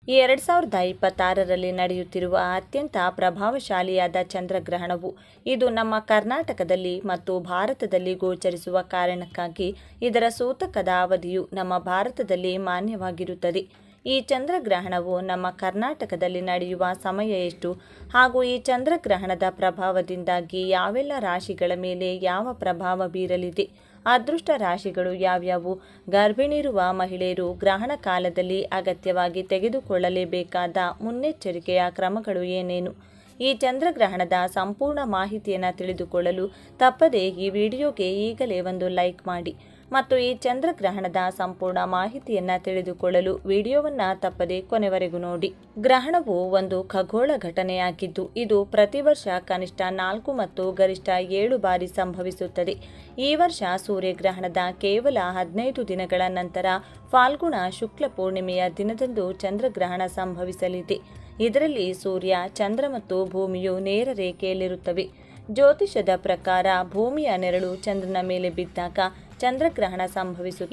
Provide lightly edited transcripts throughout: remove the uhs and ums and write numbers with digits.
ಈ 2026ರಲ್ಲಿ ನಡೆಯುತ್ತಿರುವ ಅತ್ಯಂತ ಪ್ರಭಾವಶಾಲಿಯಾದ ಚಂದ್ರಗ್ರಹಣವು ಇದು ನಮ್ಮ ಕರ್ನಾಟಕದಲ್ಲಿ ಮತ್ತು ಭಾರತದಲ್ಲಿ ಗೋಚರಿಸುವ ಕಾರಣಕ್ಕಾಗಿ ಇದರ ಸೂತಕದ ಅವಧಿಯು ನಮ್ಮ ಭಾರತದಲ್ಲಿ ಮಾನ್ಯವಾಗಿರುತ್ತದೆ. ಈ ಚಂದ್ರಗ್ರಹಣವು ನಮ್ಮ ಕರ್ನಾಟಕದಲ್ಲಿ ನಡೆಯುವ ಸಮಯ ಎಷ್ಟು ಹಾಗೂ ಈ ಚಂದ್ರಗ್ರಹಣದ ಪ್ರಭಾವದಿಂದಾಗಿ ಯಾವೆಲ್ಲ ರಾಶಿಗಳ ಮೇಲೆ ಯಾವ ಪ್ರಭಾವ ಬೀರಲಿದೆ, ಅದೃಷ್ಟ ರಾಶಿಗಳು ಯಾವ್ಯಾವು, ಗರ್ಭಿಣಿರುವ ಮಹಿಳೆಯರು ಗ್ರಹಣ ಕಾಲದಲ್ಲಿ ಅಗತ್ಯವಾಗಿ ತೆಗೆದುಕೊಳ್ಳಲೇಬೇಕಾದ ಮುನ್ನೆಚ್ಚರಿಕೆಯ ಕ್ರಮಗಳು ಏನೇನು, ಈ ಚಂದ್ರಗ್ರಹಣದ ಸಂಪೂರ್ಣ ಮಾಹಿತಿಯನ್ನು ತಿಳಿದುಕೊಳ್ಳಲು ತಪ್ಪದೇ ಈ ವಿಡಿಯೋಗೆ ಈಗಲೇ ಒಂದು ಲೈಕ್ ಮಾಡಿ ಮತ್ತು ಈ ಚಂದ್ರಗ್ರಹಣದ ಸಂಪೂರ್ಣ ಮಾಹಿತಿಯನ್ನು ತಿಳಿದುಕೊಳ್ಳಲು ವಿಡಿಯೋವನ್ನು ತಪ್ಪದೇ ಕೊನೆವರೆಗೂ ನೋಡಿ. ಗ್ರಹಣವು ಒಂದು ಖಗೋಳ ಘಟನೆಯಾಗಿದ್ದು ಇದು ಪ್ರತಿ ವರ್ಷ ಕನಿಷ್ಠ 4 ಮತ್ತು ಗರಿಷ್ಠ 7 ಬಾರಿ ಸಂಭವಿಸುತ್ತದೆ. ಈ ವರ್ಷ ಸೂರ್ಯಗ್ರಹಣದ ಕೇವಲ 15 ದಿನಗಳ ನಂತರ ಫಾಲ್ಗುಣ ಶುಕ್ಲ ಪೂರ್ಣಿಮೆಯ ದಿನದಂದು ಚಂದ್ರಗ್ರಹಣ ಸಂಭವಿಸಲಿದೆ. ಇದರಲ್ಲಿ ಸೂರ್ಯ, ಚಂದ್ರ ಮತ್ತು ಭೂಮಿಯು ನೇರ ರೇಖೆಯಲ್ಲಿರುತ್ತವೆ. ಜ್ಯೋತಿಷದ ಪ್ರಕಾರ ಭೂಮಿಯ ನೆರಳು ಚಂದ್ರನ ಮೇಲೆ ಬಿದ್ದಾಗ ಚಂದ್ರಗ್ರಹಣ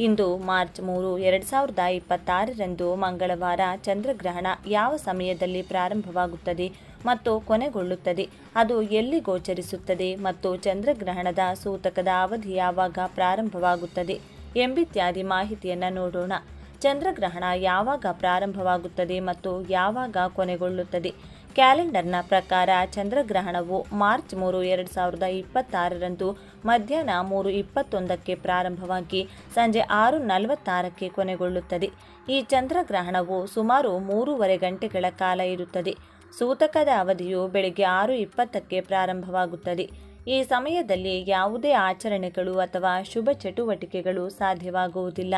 ಇಂದು ಮಾರ್ಚ್ 3, 2026ರಂದು ಮಂಗಳವಾರ ಚಂದ್ರಗ್ರಹಣ ಯಾವ ಸಮಯದಲ್ಲಿ ಪ್ರಾರಂಭವಾಗುತ್ತದೆ ಮತ್ತು ಕೊನೆಗೊಳ್ಳುತ್ತದೆ, ಅದು ಎಲ್ಲಿ ಗೋಚರಿಸುತ್ತದೆ ಮತ್ತು ಚಂದ್ರಗ್ರಹಣದ ಸೂತಕದ ಅವಧಿ ಯಾವಾಗ ಪ್ರಾರಂಭವಾಗುತ್ತದೆ ಎಂಬಿತ್ಯಾದಿ ಮಾಹಿತಿಯನ್ನು ನೋಡೋಣ. ಚಂದ್ರಗ್ರಹಣ ಯಾವಾಗ ಪ್ರಾರಂಭವಾಗುತ್ತದೆ ಮತ್ತು ಯಾವಾಗ ಕೊನೆಗೊಳ್ಳುತ್ತದೆ? ಕ್ಯಾಲೆಂಡರ್ನ ಪ್ರಕಾರ ಚಂದ್ರಗ್ರಹಣವು ಮಾರ್ಚ್ 3, 2026ರಂದು ಮಧ್ಯಾಹ್ನ 3:21ಕ್ಕೆ ಪ್ರಾರಂಭವಾಗಿ ಸಂಜೆ 6:46ಕ್ಕೆ ಕೊನೆಗೊಳ್ಳುತ್ತದೆ. ಈ ಚಂದ್ರಗ್ರಹಣವು ಸುಮಾರು 3.5 ಗಂಟೆಗಳ ಕಾಲ ಇರುತ್ತದೆ. ಸೂತಕದ ಅವಧಿಯು ಬೆಳಗ್ಗೆ 6:20ಕ್ಕೆ ಪ್ರಾರಂಭವಾಗುತ್ತದೆ. ಈ ಸಮಯದಲ್ಲಿ ಯಾವುದೇ ಆಚರಣೆಗಳು ಅಥವಾ ಶುಭ ಚಟುವಟಿಕೆಗಳು ಸಾಧ್ಯವಾಗುವುದಿಲ್ಲ.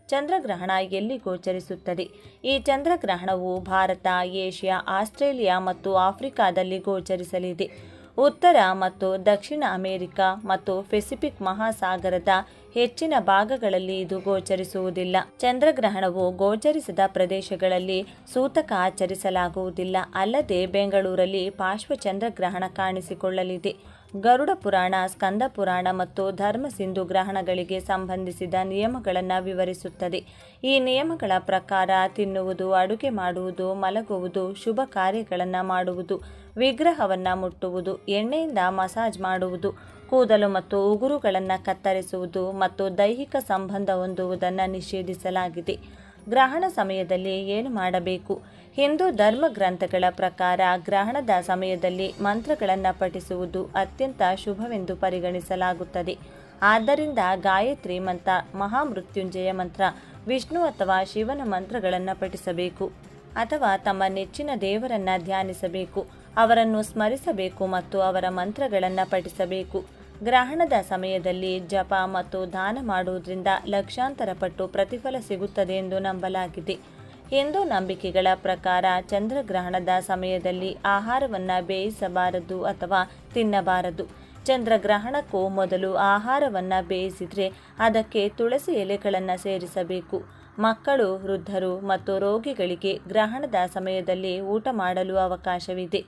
ಚಂದ್ರಗ್ರಹಣ ಎಲ್ಲಿ ಗೋಚರಿಸುತ್ತದೆ? ಈ ಚಂದ್ರಗ್ರಹಣವು ಭಾರತ, ಏಷ್ಯಾ, ಆಸ್ಟ್ರೇಲಿಯಾ ಮತ್ತು ಆಫ್ರಿಕಾದಲ್ಲಿ ಗೋಚರಿಸಲಿದೆ. ಉತ್ತರ ಮತ್ತು ದಕ್ಷಿಣ ಅಮೆರಿಕ ಮತ್ತು ಪೆಸಿಫಿಕ್ ಮಹಾಸಾಗರದ ಹೆಚ್ಚಿನ ಭಾಗಗಳಲ್ಲಿ ಇದು ಗೋಚರಿಸುವುದಿಲ್ಲ. ಚಂದ್ರಗ್ರಹಣವು ಗೋಚರಿಸದ ಪ್ರದೇಶಗಳಲ್ಲಿ ಸೂತಕ ಆಚರಿಸಲಾಗುವುದಿಲ್ಲ. ಅಲ್ಲದೆ ಬೆಂಗಳೂರಲ್ಲಿ ಪಾರ್ಶ್ವ ಚಂದ್ರಗ್ರಹಣ ಕಾಣಿಸಿಕೊಳ್ಳಲಿದೆ. ಗರುಡ ಪುರಾಣ, ಸ್ಕಂದ ಪುರಾಣ ಮತ್ತು ಧರ್ಮಸಿಂಧು ಗ್ರಹಣಗಳಿಗೆ ಸಂಬಂಧಿಸಿದ ನಿಯಮಗಳನ್ನು ವಿವರಿಸುತ್ತದೆ. ಈ ನಿಯಮಗಳ ಪ್ರಕಾರ ತಿನ್ನುವುದು, ಅಡುಗೆ ಮಾಡುವುದು, ಮಲಗುವುದು, ಶುಭ ಕಾರ್ಯಗಳನ್ನು ಮಾಡುವುದು, ವಿಗ್ರಹವನ್ನು ಮುಟ್ಟುವುದು, ಎಣ್ಣೆಯಿಂದ ಮಸಾಜ್ ಮಾಡುವುದು, ಕೂದಲು ಮತ್ತು ಉಗುರುಗಳನ್ನು ಕತ್ತರಿಸುವುದು ಮತ್ತು ದೈಹಿಕ ಸಂಬಂಧ ಹೊಂದುವುದನ್ನು ನಿಷೇಧಿಸಲಾಗಿದೆ. ಗ್ರಹಣ ಸಮಯದಲ್ಲಿ ಏನು ಮಾಡಬೇಕು? ಹಿಂದೂ ಧರ್ಮ ಗ್ರಂಥಗಳ ಪ್ರಕಾರ ಗ್ರಹಣದ ಸಮಯದಲ್ಲಿ ಮಂತ್ರಗಳನ್ನು ಪಠಿಸುವುದು ಅತ್ಯಂತ ಶುಭವೆಂದು ಪರಿಗಣಿಸಲಾಗುತ್ತದೆ. ಆದ್ದರಿಂದ ಗಾಯತ್ರಿ ಮಂತ್ರ, ಮಹಾಮೃತ್ಯುಂಜಯ ಮಂತ್ರ, ವಿಷ್ಣು ಅಥವಾ ಶಿವನ ಮಂತ್ರಗಳನ್ನು ಪಠಿಸಬೇಕು ಅಥವಾ ತಮ್ಮ ನೆಚ್ಚಿನ ದೇವರನ್ನು ಧ್ಯಾನಿಸಬೇಕು, ಅವರನ್ನು ಸ್ಮರಿಸಬೇಕು ಮತ್ತು ಅವರ ಮಂತ್ರಗಳನ್ನು ಪಠಿಸಬೇಕು. ಗ್ರಹಣದ ಸಮಯದಲ್ಲಿ ಜಪ ಮತ್ತು ದಾನ ಮಾಡುವುದರಿಂದ ಲಕ್ಷಾಂತರ ಪಟ್ಟು ಪ್ರತಿಫಲ ಸಿಗುತ್ತದೆ ಎಂದು ನಂಬಲಾಗಿದೆ. ಹಿಂದೂ ನಂಬಿಕೆಗಳ ಪ್ರಕಾರ ಚಂದ್ರಗ್ರಹಣದ ಸಮಯದಲ್ಲಿ ಆಹಾರವನ್ನು ಬೇಯಿಸಬಾರದು ಅಥವಾ ತಿನ್ನಬಾರದು. ಚಂದ್ರಗ್ರಹಣಕ್ಕೂ ಮೊದಲು ಆಹಾರವನ್ನು ಬೇಯಿಸಿದರೆ ಅದಕ್ಕೆ ತುಳಸಿ ಎಲೆಗಳನ್ನು ಸೇರಿಸಬೇಕು. ಮಕ್ಕಳು, ವೃದ್ಧರು ಮತ್ತು ರೋಗಿಗಳಿಗೆ ಗ್ರಹಣದ ಸಮಯದಲ್ಲಿ ಊಟ ಮಾಡಲು ಅವಕಾಶವಿದೆ.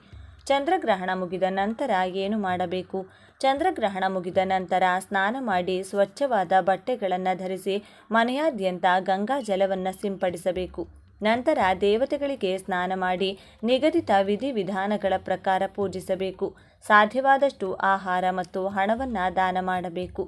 ಚಂದ್ರಗ್ರಹಣ ಮುಗಿದ ನಂತರ ಏನು ಮಾಡಬೇಕು? ಚಂದ್ರಗ್ರಹಣ ಮುಗಿದ ನಂತರ ಸ್ನಾನ ಮಾಡಿ ಸ್ವಚ್ಛವಾದ ಬಟ್ಟೆಗಳನ್ನು ಧರಿಸಿ ಮನೆಯಾದ್ಯಂತ ಗಂಗಾ ಜಲವನ್ನು ಸಿಂಪಡಿಸಬೇಕು. ನಂತರ ದೇವತೆಗಳಿಗೆ ಸ್ನಾನ ಮಾಡಿ ನಿಗದಿತ ವಿಧಿವಿಧಾನಗಳ ಪ್ರಕಾರ ಪೂಜಿಸಬೇಕು. ಸಾಧ್ಯವಾದಷ್ಟು ಆಹಾರ ಮತ್ತು ಹಣವನ್ನು ದಾನ ಮಾಡಬೇಕು.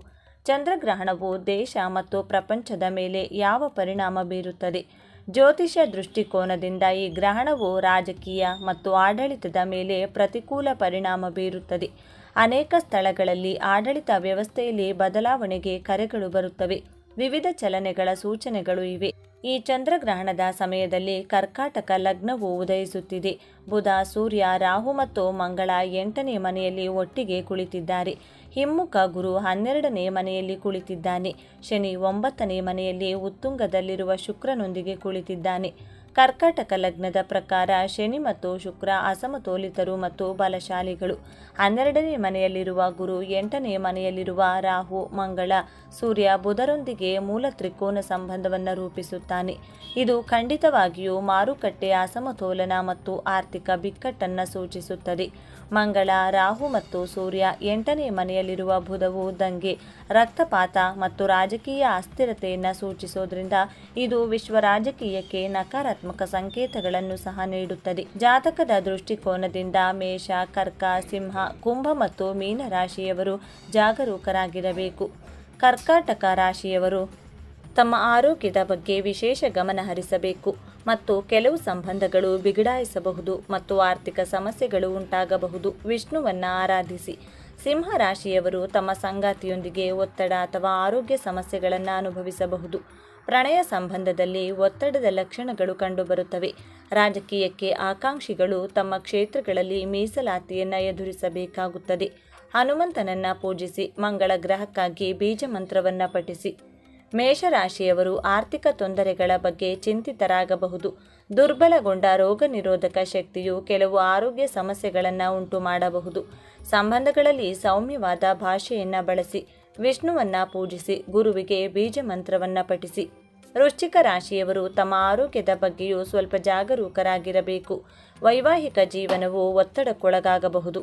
ಚಂದ್ರಗ್ರಹಣವು ದೇಶ ಮತ್ತು ಪ್ರಪಂಚದ ಮೇಲೆ ಯಾವ ಪರಿಣಾಮ ಬೀರುತ್ತದೆ? ಜ್ಯೋತಿಷ ದೃಷ್ಟಿಕೋನದಿಂದ ಈ ಗ್ರಹಣವು ರಾಜಕೀಯ ಮತ್ತು ಆಡಳಿತದ ಮೇಲೆ ಪ್ರತಿಕೂಲ ಪರಿಣಾಮ ಬೀರುತ್ತದೆ. ಅನೇಕ ಸ್ಥಳಗಳಲ್ಲಿ ಆಡಳಿತ ವ್ಯವಸ್ಥೆಯಲ್ಲಿ ಬದಲಾವಣೆಗೆ ಕರೆಗಳು ಬರುತ್ತವೆ. ವಿವಿಧ ಚಲನೆಗಳ ಸೂಚನೆಗಳು ಇವೆ. ಈ ಚಂದ್ರಗ್ರಹಣದ ಸಮಯದಲ್ಲಿ ಕರ್ಕಾಟಕ ಲಗ್ನವು ಉದಯಿಸುತ್ತಿದೆ. ಬುಧ, ಸೂರ್ಯ, ರಾಹು ಮತ್ತು ಮಂಗಳ 8ನೇ ಮನೆಯಲ್ಲಿ ಒಟ್ಟಿಗೆ ಕುಳಿತಿದ್ದಾರೆ. ಹಿಮ್ಮುಖ ಗುರು 12ನೇ ಮನೆಯಲ್ಲಿ ಕುಳಿತಿದ್ದಾನೆ. ಶನಿ 9ನೇ ಮನೆಯಲ್ಲಿ ಉತ್ತುಂಗದಲ್ಲಿರುವ ಶುಕ್ರನೊಂದಿಗೆ ಕುಳಿತಿದ್ದಾನೆ. ಕರ್ಕಾಟಕ ಲಗ್ನದ ಪ್ರಕಾರ ಶನಿ ಮತ್ತು ಶುಕ್ರ ಅಸಮತೋಲಿತರು ಮತ್ತು ಬಲಶಾಲಿಗಳು. 12ನೇ ಮನೆಯಲ್ಲಿರುವ ಗುರು, 8ನೇ ಮನೆಯಲ್ಲಿರುವ ರಾಹು, ಮಂಗಳ, ಸೂರ್ಯ, ಬುಧರೊಂದಿಗೆ ಮೂಲ ತ್ರಿಕೋನ ಸಂಬಂಧವನ್ನು ರೂಪಿಸುತ್ತಾನೆ. ಇದು ಖಂಡಿತವಾಗಿಯೂ ಮಾರುಕಟ್ಟೆ ಅಸಮತೋಲನ ಮತ್ತು ಆರ್ಥಿಕ ಬಿಕ್ಕಟ್ಟನ್ನು ಸೂಚಿಸುತ್ತದೆ. ಮಂಗಳ, ರಾಹು ಮತ್ತು ಸೂರ್ಯ 8ನೇ ಮನೆಯಲ್ಲಿರುವ ಬುಧವು ದಂಗೆ, ರಕ್ತಪಾತ ಮತ್ತು ರಾಜಕೀಯ ಅಸ್ಥಿರತೆಯನ್ನು ಸೂಚಿಸೋದ್ರಿಂದ ಇದು ವಿಶ್ವ ರಾಜಕೀಯಕ್ಕೆ ನಕಾರಾತ್ಮಕ ನಕಾರಾತ್ಮಕ ಸಂಕೇತಗಳನ್ನು ಸಹ ನೀಡುತ್ತದೆ. ಜಾತಕದ ದೃಷ್ಟಿಕೋನದಿಂದ ಮೇಷ, ಕರ್ಕ, ಸಿಂಹ, ಕುಂಭ ಮತ್ತು ಮೀನ ರಾಶಿಯವರು ಜಾಗರೂಕರಾಗಿರಬೇಕು. ಕರ್ಕಾಟಕ ರಾಶಿಯವರು ತಮ್ಮ ಆರೋಗ್ಯದ ಬಗ್ಗೆ ವಿಶೇಷ ಗಮನ ಹರಿಸಬೇಕು ಮತ್ತು ಕೆಲವು ಸಂಬಂಧಗಳು ಬಿಗಡಾಯಿಸಬಹುದು ಮತ್ತು ಆರ್ಥಿಕ ಸಮಸ್ಯೆಗಳು ಉಂಟಾಗಬಹುದು. ವಿಷ್ಣುವನ್ನ ಆರಾಧಿಸಿ. ಸಿಂಹ ರಾಶಿಯವರು ತಮ್ಮ ಸಂಗಾತಿಯೊಂದಿಗೆ ಒತ್ತಡ ಅಥವಾ ಆರೋಗ್ಯ ಸಮಸ್ಯೆಗಳನ್ನು ಅನುಭವಿಸಬಹುದು. ಪ್ರಣಯ ಸಂಬಂಧದಲ್ಲಿ ಒತ್ತಡದ ಲಕ್ಷಣಗಳು ಕಂಡುಬರುತ್ತವೆ. ರಾಜಕೀಯಕ್ಕೆ ಆಕಾಂಕ್ಷಿಗಳು ತಮ್ಮ ಕ್ಷೇತ್ರಗಳಲ್ಲಿ ಮೀಸಲಾತಿಯನ್ನು ಎದುರಿಸಬೇಕಾಗುತ್ತದೆ. ಹನುಮಂತನನ್ನ ಪೂಜಿಸಿ. ಮಂಗಳ ಗ್ರಹಕ್ಕಾಗಿ ಬೀಜ ಮಂತ್ರವನ್ನು ಪಠಿಸಿ. ಮೇಷರಾಶಿಯವರು ಆರ್ಥಿಕ ತೊಂದರೆಗಳ ಬಗ್ಗೆ ಚಿಂತಿತರಾಗಬಹುದು. ದುರ್ಬಲಗೊಂಡ ರೋಗ ನಿರೋಧಕ ಶಕ್ತಿಯು ಕೆಲವು ಆರೋಗ್ಯ ಸಮಸ್ಯೆಗಳನ್ನು ಉಂಟು ಮಾಡಬಹುದು. ಸಂಬಂಧಗಳಲ್ಲಿ ಸೌಮ್ಯವಾದ ಭಾಷೆಯನ್ನು ಬಳಸಿ. ವಿಷ್ಣುವನ್ನ ಪೂಜಿಸಿ. ಗುರುವಿಗೆ ಬೀಜ ಮಂತ್ರವನ್ನು ಪಠಿಸಿ. ವೃಶ್ಚಿಕ ರಾಶಿಯವರು ತಮ್ಮ ಆರೋಗ್ಯದ ಬಗ್ಗೆಯೂ ಸ್ವಲ್ಪ ಜಾಗರೂಕರಾಗಿರಬೇಕು. ವೈವಾಹಿಕ ಜೀವನವು ಒತ್ತಡಕ್ಕೊಳಗಾಗಬಹುದು.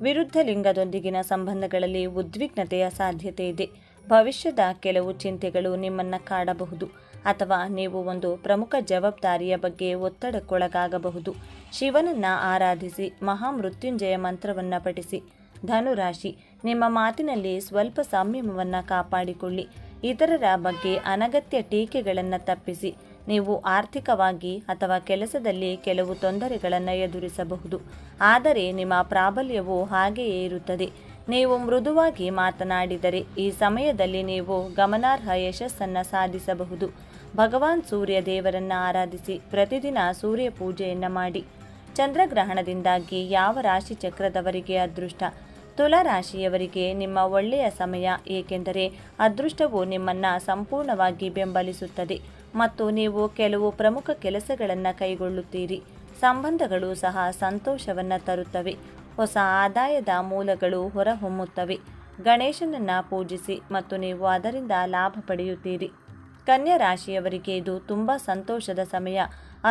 ವಿರುದ್ಧ ಲಿಂಗದೊಂದಿಗಿನ ಸಂಬಂಧಗಳಲ್ಲಿ ಉದ್ವಿಗ್ನತೆಯ ಸಾಧ್ಯತೆ ಇದೆ. ಭವಿಷ್ಯದ ಕೆಲವು ಚಿಂತೆಗಳು ನಿಮ್ಮನ್ನು ಕಾಡಬಹುದು ಅಥವಾ ನೀವು ಒಂದು ಪ್ರಮುಖ ಜವಾಬ್ದಾರಿಯ ಬಗ್ಗೆ ಒತ್ತಡಕ್ಕೊಳಗಾಗಬಹುದು. ಶಿವನನ್ನ ಆರಾಧಿಸಿ. ಮಹಾಮೃತ್ಯುಂಜಯ ಮಂತ್ರವನ್ನು ಪಠಿಸಿ. ಧನುರಾಶಿ, ನಿಮ್ಮ ಮಾತಿನಲ್ಲಿ ಸ್ವಲ್ಪ ಸಂಯಮವನ್ನು ಕಾಪಾಡಿಕೊಳ್ಳಿ. ಇತರರ ಬಗ್ಗೆ ಅನಗತ್ಯ ಟೀಕೆಗಳನ್ನು ತಪ್ಪಿಸಿ. ನೀವು ಆರ್ಥಿಕವಾಗಿ ಅಥವಾ ಕೆಲಸದಲ್ಲಿ ಕೆಲವು ತೊಂದರೆಗಳನ್ನು ಎದುರಿಸಬಹುದು, ಆದರೆ ನಿಮ್ಮ ಪ್ರಾಬಲ್ಯವು ಹಾಗೆಯೇ ಇರುತ್ತದೆ. ನೀವು ಮೃದುವಾಗಿ ಮಾತನಾಡಿದರೆ ಈ ಸಮಯದಲ್ಲಿ ನೀವು ಗಮನಾರ್ಹ ಯಶಸ್ಸನ್ನು ಸಾಧಿಸಬಹುದು. ಭಗವಾನ್ ಸೂರ್ಯ ದೇವರನ್ನು ಆರಾಧಿಸಿ. ಪ್ರತಿದಿನ ಸೂರ್ಯ ಪೂಜೆಯನ್ನು ಮಾಡಿ. ಚಂದ್ರಗ್ರಹಣದಿಂದಾಗಿ ಯಾವ ರಾಶಿ ಚಕ್ರದವರಿಗೆ ಅದೃಷ್ಟ? ತುಲಾ ರಾಶಿಯವರಿಗೆ ನಿಮ್ಮ ಒಳ್ಳೆಯ ಸಮಯ, ಏಕೆಂದರೆ ಅದೃಷ್ಟವು ನಿಮ್ಮನ್ನು ಸಂಪೂರ್ಣವಾಗಿ ಬೆಂಬಲಿಸುತ್ತದೆ ಮತ್ತು ನೀವು ಕೆಲವು ಪ್ರಮುಖ ಕೆಲಸಗಳನ್ನು ಕೈಗೊಳ್ಳುತ್ತೀರಿ. ಸಂಬಂಧಗಳು ಸಹ ಸಂತೋಷವನ್ನು ತರುತ್ತವೆ. ಹೊಸ ಆದಾಯದ ಮೂಲಗಳು ಹೊರಹೊಮ್ಮುತ್ತವೆ. ಗಣೇಶನನ್ನು ಪೂಜಿಸಿ ಮತ್ತು ನೀವು ಅದರಿಂದ ಲಾಭ ಪಡೆಯುತ್ತೀರಿ. ಕನ್ಯಾ ರಾಶಿಯವರಿಗೆ ಇದು ತುಂಬ ಸಂತೋಷದ ಸಮಯ.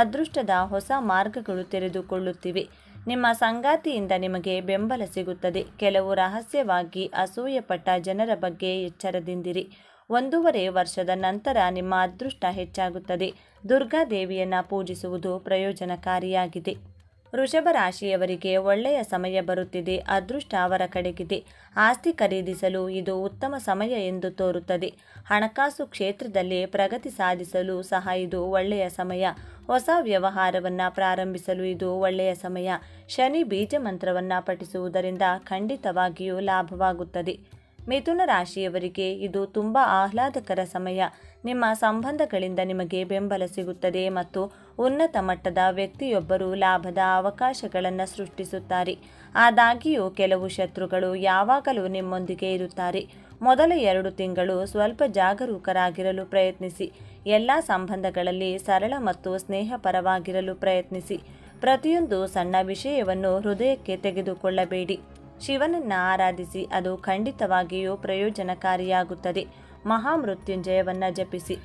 ಅದೃಷ್ಟದ ಹೊಸ ಮಾರ್ಗಗಳು ತೆರೆದುಕೊಳ್ಳುತ್ತಿವೆ. ನಿಮ್ಮ ಸಂಗಾತಿಯಿಂದ ನಿಮಗೆ ಬೆಂಬಲ ಸಿಗುತ್ತದೆ. ಕೆಲವು ರಹಸ್ಯವಾಗಿ ಅಸೂಯೆಪಟ್ಟ ಜನರ ಬಗ್ಗೆ ಎಚ್ಚರದಿಂದಿರಿ. 1.5 ವರ್ಷದ ನಂತರ ನಿಮ್ಮ ಅದೃಷ್ಟ ಹೆಚ್ಚಾಗುತ್ತದೆ. ದುರ್ಗಾದೇವಿಯನ್ನು ಪೂಜಿಸುವುದು ಪ್ರಯೋಜನಕಾರಿಯಾಗಿದೆ. ವೃಷಭ ರಾಶಿಯವರಿಗೆ ಒಳ್ಳೆಯ ಸಮಯ ಬರುತ್ತಿದೆ. ಅದೃಷ್ಟ ಅವರ ಕಡೆಗಿದೆ. ಆಸ್ತಿ ಖರೀದಿಸಲು ಇದು ಉತ್ತಮ ಸಮಯ ಎಂದು ತೋರುತ್ತದೆ. ಹಣಕಾಸು ಕ್ಷೇತ್ರದಲ್ಲಿ ಪ್ರಗತಿ ಸಾಧಿಸಲು ಸಹ ಇದು ಒಳ್ಳೆಯ ಸಮಯ. ಹೊಸ ವ್ಯವಹಾರವನ್ನು ಪ್ರಾರಂಭಿಸಲು ಇದು ಒಳ್ಳೆಯ ಸಮಯ. ಶನಿ ಬೀಜ ಮಂತ್ರವನ್ನು ಪಠಿಸುವುದರಿಂದ ಖಂಡಿತವಾಗಿಯೂ ಲಾಭವಾಗುತ್ತದೆ. ಮಿಥುನ ರಾಶಿಯವರಿಗೆ ಇದು ತುಂಬ ಆಹ್ಲಾದಕರ ಸಮಯ. ನಿಮ್ಮ ಸಂಬಂಧಗಳಿಂದ ನಿಮಗೆ ಬೆಂಬಲ ಸಿಗುತ್ತದೆ ಮತ್ತು ಉನ್ನತ ಮಟ್ಟದ ವ್ಯಕ್ತಿಯೊಬ್ಬರು ಲಾಭದ ಅವಕಾಶಗಳನ್ನು ಸೃಷ್ಟಿಸುತ್ತಾರೆ. ಆದಾಗ್ಯೂ ಕೆಲವು ಶತ್ರುಗಳು ಯಾವಾಗಲೂ ನಿಮ್ಮೊಂದಿಗೆ ಇರುತ್ತಾರೆ. ಮೊದಲ 2 ತಿಂಗಳು ಸ್ವಲ್ಪ ಜಾಗರೂಕರಾಗಿರಲು ಪ್ರಯತ್ನಿಸಿ. ಎಲ್ಲ ಸಂಬಂಧಗಳಲ್ಲಿ ಸರಳ ಮತ್ತು ಸ್ನೇಹಪರವಾಗಿರಲು ಪ್ರಯತ್ನಿಸಿ. ಪ್ರತಿಯೊಂದು ಸಣ್ಣ ವಿಷಯವನ್ನು ಹೃದಯಕ್ಕೆ ತೆಗೆದುಕೊಳ್ಳಬೇಡಿ. ಶಿವನನ್ನು ಆರಾಧಿಸಿ. ಅದು ಖಂಡಿತವಾಗಿಯೂ ಪ್ರಯೋಜನಕಾರಿಯಾಗುತ್ತದೆ. ಮಹಾಮೃತ್ಯುಂಜಯವನ್ನು ಜಪಿಸಿ.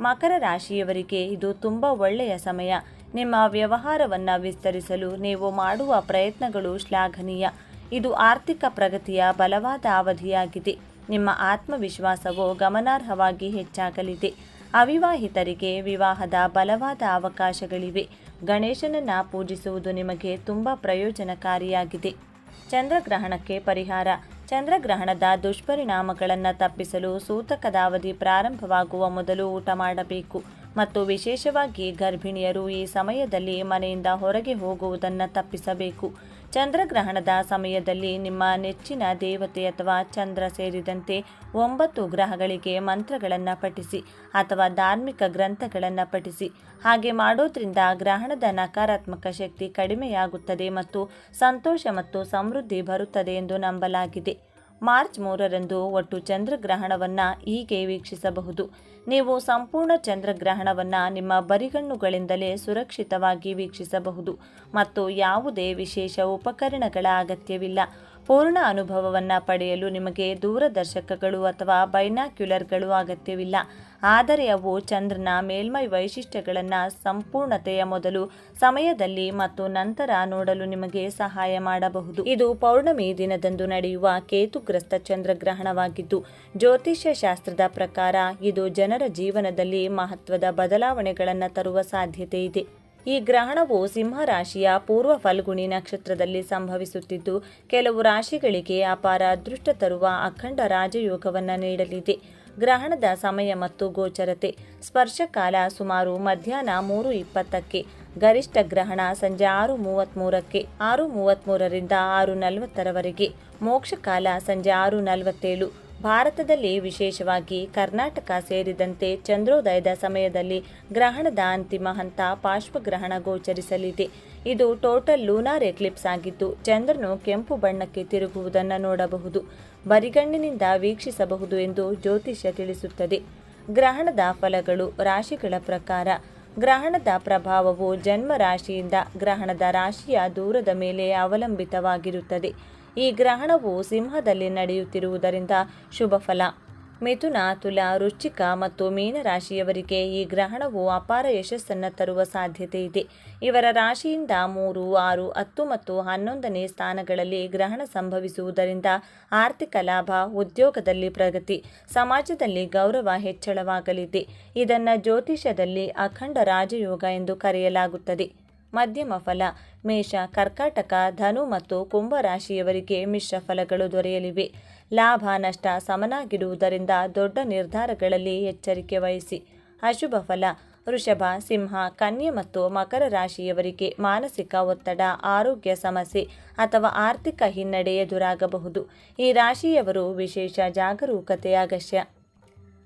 ಮಕರ ರಾಶಿಯವರಿಗೆ ಇದು ತುಂಬ ಒಳ್ಳೆಯ ಸಮಯ. ನಿಮ್ಮ ವ್ಯವಹಾರವನ್ನು ವಿಸ್ತರಿಸಲು ನೀವು ಮಾಡುವ ಪ್ರಯತ್ನಗಳು ಶ್ಲಾಘನೀಯ. ಇದು ಆರ್ಥಿಕ ಪ್ರಗತಿಯ ಬಲವಾದ ಅವಧಿಯಾಗಿದೆ. ನಿಮ್ಮ ಆತ್ಮವಿಶ್ವಾಸವು ಗಮನಾರ್ಹವಾಗಿ ಹೆಚ್ಚಾಗಲಿದೆ. ಅವಿವಾಹಿತರಿಗೆ ವಿವಾಹದ ಬಲವಾದ ಅವಕಾಶಗಳಿವೆ. ಗಣೇಶನನ್ನು ಪೂಜಿಸುವುದು ನಿಮಗೆ ತುಂಬ ಪ್ರಯೋಜನಕಾರಿಯಾಗಿದೆ. ಚಂದ್ರಗ್ರಹಣಕ್ಕೆ ಪರಿಹಾರ. ಚಂದ್ರಗ್ರಹಣದ ದುಷ್ಪರಿಣಾಮಗಳನ್ನು ತಪ್ಪಿಸಲು ಸೂತಕದ ಅವಧಿ ಪ್ರಾರಂಭವಾಗುವ ಮೊದಲು ಊಟ ಮಾಡಬೇಕು ಮತ್ತು ವಿಶೇಷವಾಗಿ ಗರ್ಭಿಣಿಯರು ಈ ಸಮಯದಲ್ಲಿ ಮನೆಯಿಂದ ಹೊರಗೆ ಹೋಗುವುದನ್ನು ತಪ್ಪಿಸಬೇಕು. ಚಂದ್ರಗ್ರಹಣದ ಸಮಯದಲ್ಲಿ ನಿಮ್ಮ ನೆಚ್ಚಿನ ದೇವತೆ ಅಥವಾ ಚಂದ್ರ ಸೇರಿದಂತೆ 9 ಗ್ರಹಗಳಿಗೆ ಮಂತ್ರಗಳನ್ನು ಪಠಿಸಿ ಅಥವಾ ಧಾರ್ಮಿಕ ಗ್ರಂಥಗಳನ್ನು ಪಠಿಸಿ. ಹಾಗೆ ಮಾಡೋದ್ರಿಂದ ಗ್ರಹಣದ ನಕಾರಾತ್ಮಕ ಶಕ್ತಿ ಕಡಿಮೆಯಾಗುತ್ತದೆ ಮತ್ತು ಸಂತೋಷ ಮತ್ತು ಸಮೃದ್ಧಿ ಬರುತ್ತದೆ ಎಂದು ನಂಬಲಾಗಿದೆ. ಮಾರ್ಚ್ 3ರಂದು ಒಟ್ಟು ಚಂದ್ರಗ್ರಹಣವನ್ನು ಹೀಗೆ ವೀಕ್ಷಿಸಬಹುದು. ನೀವು ಸಂಪೂರ್ಣ ಚಂದ್ರಗ್ರಹಣವನ್ನು ನಿಮ್ಮ ಬರಿಗಣ್ಣುಗಳಿಂದಲೇ ಸುರಕ್ಷಿತವಾಗಿ ವೀಕ್ಷಿಸಬಹುದು ಮತ್ತು ಯಾವುದೇ ವಿಶೇಷ ಉಪಕರಣಗಳ ಅಗತ್ಯವಿಲ್ಲ. ಪೂರ್ಣ ಅನುಭವವನ್ನು ಪಡೆಯಲು ನಿಮಗೆ ದೂರದರ್ಶಕಗಳು ಅಥವಾ ಬೈನಾಕ್ಯುಲರ್ಗಳು ಅಗತ್ಯವಿಲ್ಲ, ಆದರೆ ಅವು ಚಂದ್ರನ ಮೇಲ್ಮೈ ವೈಶಿಷ್ಟ್ಯಗಳನ್ನು ಸಂಪೂರ್ಣತೆಯ ಮೊದಲು ಸಮಯದಲ್ಲಿ ಮತ್ತು ನಂತರ ನೋಡಲು ನಿಮಗೆ ಸಹಾಯ ಮಾಡಬಹುದು. ಇದು ಪೌರ್ಣಮಿ ದಿನದಂದು ನಡೆಯುವ ಕೇತುಗ್ರಸ್ತ ಚಂದ್ರಗ್ರಹಣವಾಗಿದ್ದು, ಜ್ಯೋತಿಷ್ಯ ಶಾಸ್ತ್ರದ ಪ್ರಕಾರ ಇದು ಜನರ ಜೀವನದಲ್ಲಿ ಮಹತ್ವದ ಬದಲಾವಣೆಗಳನ್ನು ತರುವ ಸಾಧ್ಯತೆ ಇದೆ. ಈ ಗ್ರಹಣವು ಸಿಂಹ ರಾಶಿಯ ಪೂರ್ವ ಫಲ್ಗುಣಿ ನಕ್ಷತ್ರದಲ್ಲಿ ಸಂಭವಿಸುತ್ತಿದ್ದು, ಕೆಲವು ರಾಶಿಗಳಿಗೆ ಅಪಾರ ಅದೃಷ್ಟ ತರುವ ಅಖಂಡ ರಾಜಯೋಗವನ್ನು ನೀಡಲಿದೆ. ಗ್ರಹಣದ ಸಮಯ ಮತ್ತು ಗೋಚರತೆ. ಸ್ಪರ್ಶಕಾಲ ಸುಮಾರು ಮಧ್ಯಾಹ್ನ 3:20ಕ್ಕೆ, ಗರಿಷ್ಠ ಗ್ರಹಣ ಸಂಜೆ 6:33ಕ್ಕೆ, 6:33ರಿಂದ 6:40ರವರೆಗೆ, ಮೋಕ್ಷಕಾಲ ಸಂಜೆ 6:47. ಭಾರತದಲ್ಲಿ ವಿಶೇಷವಾಗಿ ಕರ್ನಾಟಕ ಸೇರಿದಂತೆ ಚಂದ್ರೋದಯದ ಸಮಯದಲ್ಲಿ ಗ್ರಹಣದ ಅಂತಿಮ ಹಂತ ಪಾರ್ಶ್ವಗ್ರಹಣ ಗೋಚರಿಸಲಿದೆ. ಇದು ಟೋಟಲ್ ಲೂನಾರ್ ಎಕ್ಲಿಪ್ಸ್ ಆಗಿದ್ದು, ಚಂದ್ರನು ಕೆಂಪು ಬಣ್ಣಕ್ಕೆ ತಿರುಗುವುದನ್ನು ನೋಡಬಹುದು, ಬರಿಗಣ್ಣಿನಿಂದ ವೀಕ್ಷಿಸಬಹುದು ಎಂದು ಜ್ಯೋತಿಷ್ಯ ತಿಳಿಸುತ್ತದೆ. ಗ್ರಹಣದ ಫಲಗಳು. ರಾಶಿಗಳ ಪ್ರಕಾರ. ಗ್ರಹಣದ ಪ್ರಭಾವವು ಜನ್ಮ ರಾಶಿಯಿಂದ ಗ್ರಹಣದ ರಾಶಿಯ ದೂರದ ಮೇಲೆ ಅವಲಂಬಿತವಾಗಿರುತ್ತದೆ. ಈ ಗ್ರಹಣವು ಸಿಂಹದಲ್ಲಿ ನಡೆಯುತ್ತಿರುವುದರಿಂದ ಶುಭ ಫಲ. ಮಿಥುನ, ತುಲಾ, ವೃಶ್ಚಿಕ ಮತ್ತು ಮೀನರಾಶಿಯವರಿಗೆ ಈ ಗ್ರಹಣವು ಅಪಾರ ಯಶಸ್ಸನ್ನು ತರುವ ಸಾಧ್ಯತೆ ಇದೆ. ಇವರ ರಾಶಿಯಿಂದ 3, 6, 10 ಮತ್ತು 11ನೇ ಸ್ಥಾನಗಳಲ್ಲಿ ಗ್ರಹಣ ಸಂಭವಿಸುವುದರಿಂದ ಆರ್ಥಿಕ ಲಾಭ, ಉದ್ಯೋಗದಲ್ಲಿ ಪ್ರಗತಿ, ಸಮಾಜದಲ್ಲಿ ಗೌರವ ಹೆಚ್ಚಳವಾಗಲಿದೆ. ಇದನ್ನು ಜ್ಯೋತಿಷ್ಯದಲ್ಲಿ ಅಖಂಡ ರಾಜಯೋಗ ಎಂದು ಕರೆಯಲಾಗುತ್ತದೆ. ಮಧ್ಯಮ ಫಲ. ಮೇಷ, ಕರ್ಕಾಟಕ, ಧನು ಮತ್ತು ಕುಂಭ ರಾಶಿಯವರಿಗೆ ಮಿಶ್ರ ಫಲಗಳು ದೊರೆಯಲಿವೆ. ಲಾಭ ನಷ್ಟ ಸಮನಾಗಿರುವುದರಿಂದ ದೊಡ್ಡ ನಿರ್ಧಾರಗಳಲ್ಲಿ ಎಚ್ಚರಿಕೆ ವಹಿಸಿ. ಅಶುಭ ಫಲ. ವೃಷಭ, ಸಿಂಹ, ಕನ್ಯೆ ಮತ್ತು ಮಕರ ರಾಶಿಯವರಿಗೆ ಮಾನಸಿಕ ಒತ್ತಡ, ಆರೋಗ್ಯ ಸಮಸ್ಯೆ ಅಥವಾ ಆರ್ಥಿಕ ಹಿನ್ನಡೆ ಎದುರಾಗಬಹುದು. ಈ ರಾಶಿಯವರು ವಿಶೇಷ ಜಾಗರೂಕತೆ ಅಗತ್ಯ.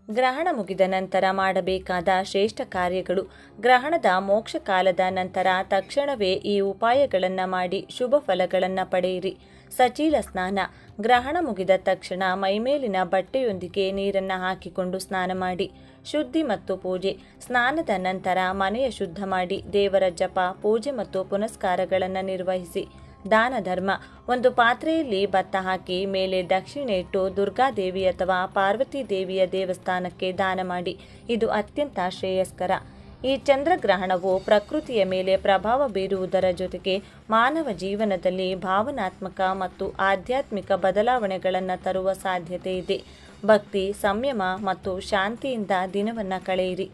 ಗ್ರಹಣ ಮುಗಿದ ನಂತರ ಮಾಡಬೇಕಾದ ಶ್ರೇಷ್ಠ ಕಾರ್ಯಗಳು. ಗ್ರಹಣದ ಮೋಕ್ಷ ಕಾಲದ ನಂತರ ತಕ್ಷಣವೇ ಈ ಉಪಾಯಗಳನ್ನು ಮಾಡಿ ಶುಭ ಫಲಗಳನ್ನು ಪಡೆಯಿರಿ. ಸಚೀಲ ಸ್ನಾನ. ಗ್ರಹಣ ಮುಗಿದ ತಕ್ಷಣ ಮೈಮೇಲಿನ ಬಟ್ಟೆಯೊಂದಿಗೆ ನೀರನ್ನು ಹಾಕಿಕೊಂಡು ಸ್ನಾನ ಮಾಡಿ. ಶುದ್ಧಿ ಮತ್ತು ಪೂಜೆ. ಸ್ನಾನದ ನಂತರ ಮನೆಯ ಶುದ್ಧ ಮಾಡಿ ದೇವರ ಜಪ, ಪೂಜೆ ಮತ್ತು ಪುನಸ್ಕಾರಗಳನ್ನು ನಿರ್ವಹಿಸಿ. ದಾನ ಧರ್ಮ. ಒಂದು ಪಾತ್ರೆಯಲ್ಲಿ ಭತ್ತ ಹಾಕಿ ಮೇಲೆ ದಕ್ಷಿಣೆ ಇಟ್ಟು ದುರ್ಗಾದೇವಿ ಅಥವಾ ಪಾರ್ವತಿ ದೇವಿಯ ದೇವಸ್ಥಾನಕ್ಕೆ ದಾನ ಮಾಡಿ. ಇದು ಅತ್ಯಂತ ಶ್ರೇಯಸ್ಕರ. ಈ ಚಂದ್ರಗ್ರಹಣವು ಪ್ರಕೃತಿಯ ಮೇಲೆ ಪ್ರಭಾವ ಬೀರುವುದರ ಜೊತೆಗೆ ಮಾನವ ಜೀವನದಲ್ಲಿ ಭಾವನಾತ್ಮಕ ಮತ್ತು ಆಧ್ಯಾತ್ಮಿಕ ಬದಲಾವಣೆಗಳನ್ನು ತರುವ ಸಾಧ್ಯತೆ ಇದೆ. ಭಕ್ತಿ, ಸಂಯಮ ಮತ್ತು ಶಾಂತಿಯಿಂದ ದಿನವನ್ನು ಕಳೆಯಿರಿ.